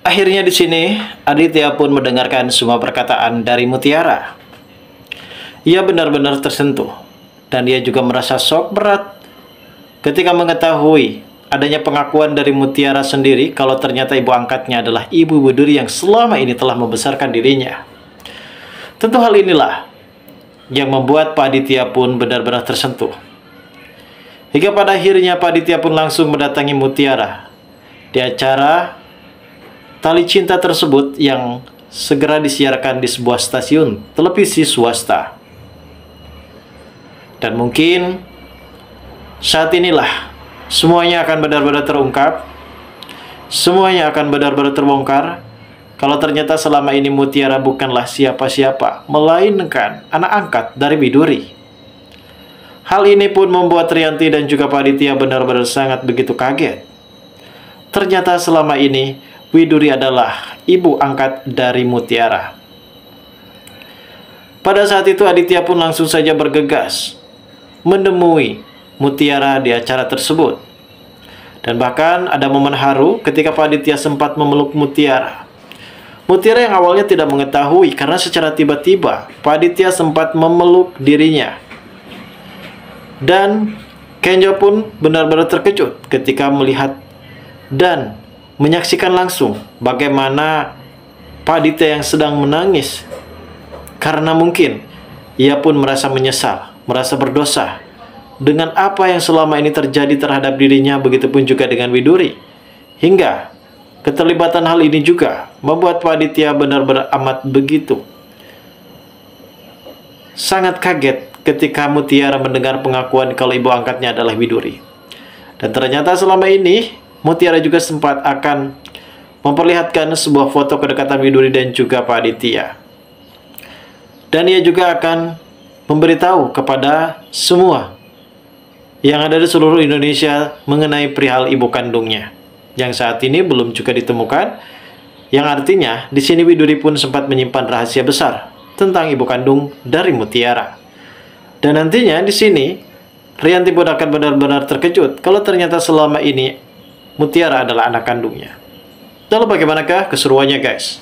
Akhirnya di sini, Aditya pun mendengarkan semua perkataan dari Mutiara. Ia benar-benar tersentuh, dan ia juga merasa shock berat ketika mengetahui adanya pengakuan dari Mutiara sendiri kalau ternyata ibu angkatnya adalah Ibu Widuri yang selama ini telah membesarkan dirinya. Tentu hal inilah yang membuat Pak Aditya pun benar-benar tersentuh. Hingga pada akhirnya Pak Aditya pun langsung mendatangi Mutiara di acara Tali Cinta tersebut yang segera disiarkan di sebuah stasiun televisi swasta. Dan mungkin saat inilah semuanya akan benar-benar terungkap, semuanya akan benar-benar terbongkar kalau ternyata selama ini Mutiara bukanlah siapa-siapa, melainkan anak angkat dari Widuri. Hal ini pun membuat Rianti dan juga Pak Aditya benar-benar sangat begitu kaget. Ternyata selama ini Widuri adalah ibu angkat dari Mutiara. Pada saat itu Aditya pun langsung saja bergegas menemui Mutiara di acara tersebut. Dan bahkan ada momen haru ketika Pak Aditya sempat memeluk Mutiara. Mutiara yang awalnya tidak mengetahui karena secara tiba-tiba Pak Aditya sempat memeluk dirinya. Dan Kenjo pun benar-benar terkejut ketika melihat dan menyaksikan langsung bagaimana Pak Aditya yang sedang menangis karena mungkin ia pun merasa menyesal, merasa berdosa dengan apa yang selama ini terjadi terhadap dirinya, begitupun juga dengan Widuri. Hingga keterlibatan hal ini juga membuat Pak Aditya benar-benar amat begitu sangat kaget ketika Mutiara mendengar pengakuan kalau ibu angkatnya adalah Widuri. Dan ternyata selama ini Mutiara juga sempat akan memperlihatkan sebuah foto kedekatan Widuri dan juga Pak Aditya. Dan ia juga akan memberitahu kepada semua yang ada di seluruh Indonesia mengenai perihal ibu kandungnya, yang saat ini belum juga ditemukan. Yang artinya di sini Widuri pun sempat menyimpan rahasia besar tentang ibu kandung dari Mutiara. Dan nantinya di sini Rianti pun akan benar-benar terkejut kalau ternyata selama ini Mutiara adalah anak kandungnya. Lalu bagaimanakah keseruannya, guys?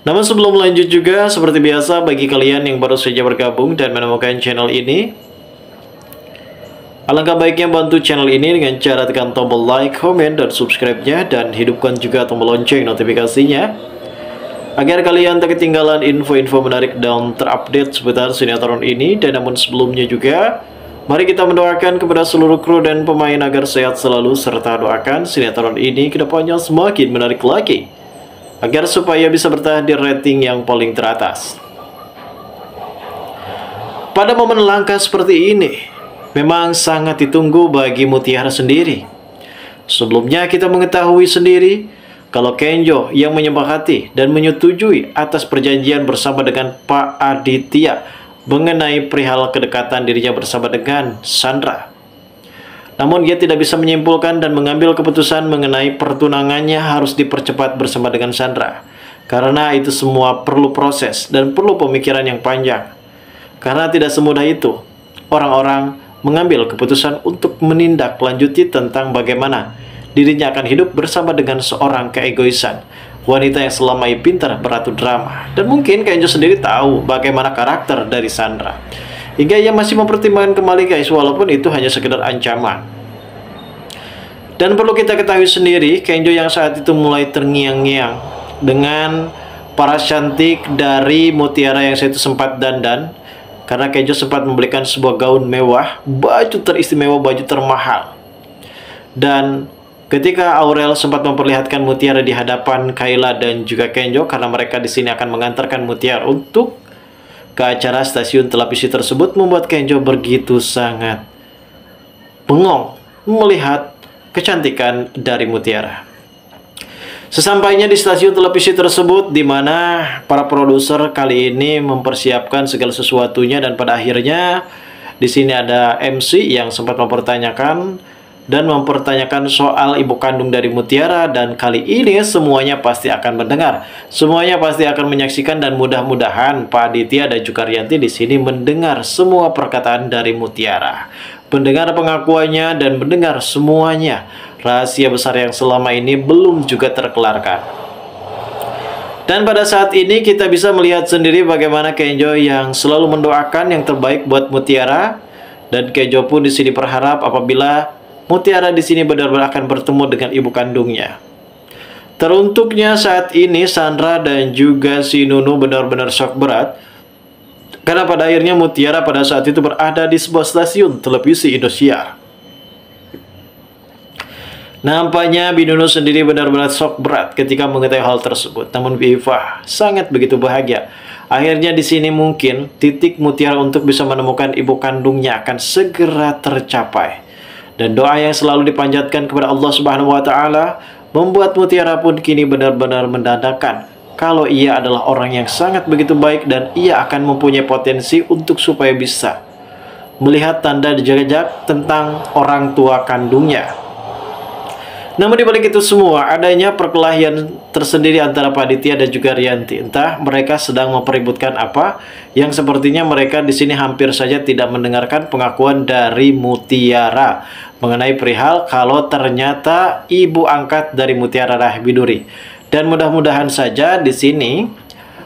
Namun sebelum lanjut juga, seperti biasa bagi kalian yang baru saja bergabung dan menemukan channel ini, alangkah baiknya bantu channel ini dengan cara tekan tombol like, komen, dan subscribe-nya, dan hidupkan juga tombol lonceng notifikasinya agar kalian tak ketinggalan info-info menarik dan terupdate seputar sinetron ini. Dan namun sebelumnya juga, mari kita mendoakan kepada seluruh kru dan pemain agar sehat selalu, serta doakan sinetron ini kedepannya semakin menarik lagi, agar supaya bisa bertahan di rating yang paling teratas. Pada momen langka seperti ini, memang sangat ditunggu bagi Mutiara sendiri. Sebelumnya kita mengetahui sendiri kalau Kenjo yang menyepakati dan menyetujui atas perjanjian bersama dengan Pak Aditya mengenai perihal kedekatan dirinya bersama dengan Sandra. Namun ia tidak bisa menyimpulkan dan mengambil keputusan mengenai pertunangannya harus dipercepat bersama dengan Sandra, karena itu semua perlu proses dan perlu pemikiran yang panjang. Karena tidak semudah itu orang-orang mengambil keputusan untuk menindaklanjuti tentang bagaimana dirinya akan hidup bersama dengan seorang keegoisan wanita yang selama ini pintar beratur drama. Dan mungkin Kenjo sendiri tahu bagaimana karakter dari Sandra, hingga ia masih mempertimbangkan kembali, guys, walaupun itu hanya sekedar ancaman. Dan perlu kita ketahui sendiri, Kenjo yang saat itu mulai terngiang-ngiang dengan para cantik dari Mutiara yang saat itu sempat dandan, karena Kenjo sempat membelikan sebuah gaun mewah, baju teristimewa, baju termahal. Dan ketika Aurel sempat memperlihatkan Mutiara di hadapan Kayla dan juga Kenjo, karena mereka di sini akan mengantarkan Mutiara untuk ke acara stasiun televisi tersebut, membuat Kenjo begitu sangat bengong melihat kecantikan dari Mutiara. Sesampainya di stasiun televisi tersebut, di mana para produser kali ini mempersiapkan segala sesuatunya, dan pada akhirnya di sini ada MC yang sempat mempertanyakan soal ibu kandung dari Mutiara, dan kali ini semuanya pasti akan mendengar, semuanya pasti akan menyaksikan, dan mudah-mudahan Pak Aditya dan juga Rianti di sini mendengar semua perkataan dari Mutiara. mendengar pengakuannya dan mendengar semuanya. Rahasia besar yang selama ini belum juga terkelarkan. Dan pada saat ini kita bisa melihat sendiri bagaimana Kenjo yang selalu mendoakan yang terbaik buat Mutiara. Dan Kenjo pun di sini berharap apabila Mutiara di sini benar-benar akan bertemu dengan ibu kandungnya. Teruntuknya saat ini Sandra dan juga si Nunu benar-benar shock berat. Karena pada akhirnya Mutiara pada saat itu berada di sebuah stasiun televisi Indosiar. Nampaknya Binunu sendiri benar-benar shock berat ketika mengetahui hal tersebut. Namun Viva sangat begitu bahagia. Akhirnya di sini mungkin titik Mutiara untuk bisa menemukan ibu kandungnya akan segera tercapai. Dan doa yang selalu dipanjatkan kepada Allah Subhanahu wa taala membuat Mutiara pun kini benar-benar mendandakan kalau ia adalah orang yang sangat begitu baik dan ia akan mempunyai potensi untuk supaya bisa melihat tanda jejak tentang orang tua kandungnya. Namun dibalik itu semua, adanya perkelahian tersendiri antara Pak Aditya dan juga Rianti. Entah mereka sedang mempeributkan apa, yang sepertinya mereka di sini hampir saja tidak mendengarkan pengakuan dari Mutiara mengenai perihal kalau ternyata ibu angkat dari Mutiara adalah Biduri. Dan mudah-mudahan saja di sini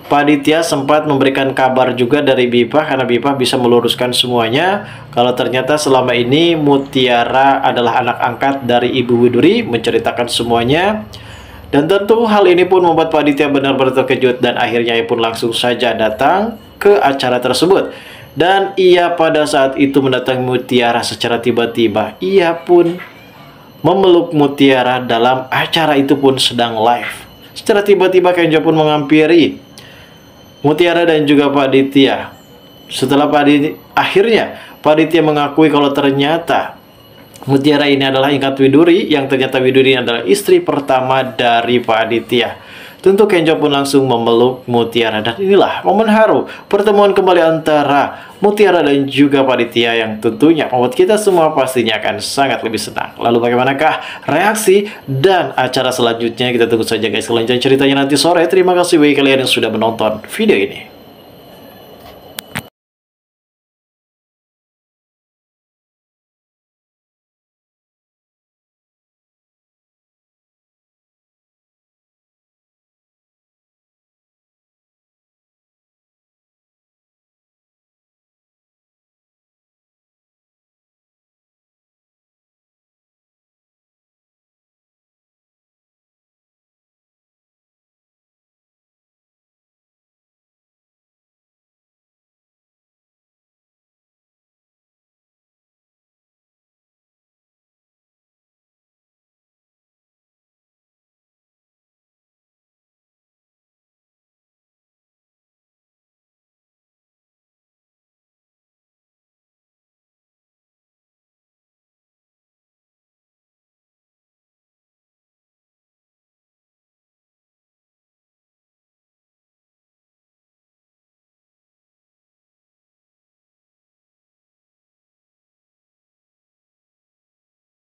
Pak Aditya sempat memberikan kabar juga dari Bipa karena Bipa bisa meluruskan semuanya kalau ternyata selama ini Mutiara adalah anak angkat dari Ibu Widuri, menceritakan semuanya. Dan tentu hal ini pun membuat Pak Aditya benar-benar terkejut dan akhirnya ia pun langsung saja datang ke acara tersebut. Dan ia pada saat itu mendatangi Mutiara secara tiba-tiba. Ia pun memeluk Mutiara dalam acara itu pun sedang live. Secara tiba-tiba Kenjo pun menghampiri Mutiara dan juga Pak Aditya. Setelah akhirnya Pak Aditya mengakui kalau ternyata Mutiara ini adalah ingkat Widuri, yang ternyata Widuri ini adalah istri pertama dari Pak Aditya. Tentu Kenjo pun langsung memeluk Mutiara. Dan inilah momen haru pertemuan kembali antara Mutiara dan juga Pak Aditya yang tentunya membuat kita semua pastinya akan sangat lebih senang. Lalu bagaimanakah reaksi dan acara selanjutnya? Kita tunggu saja guys kelanjutan ceritanya nanti sore. Terima kasih bagi kalian yang sudah menonton video ini.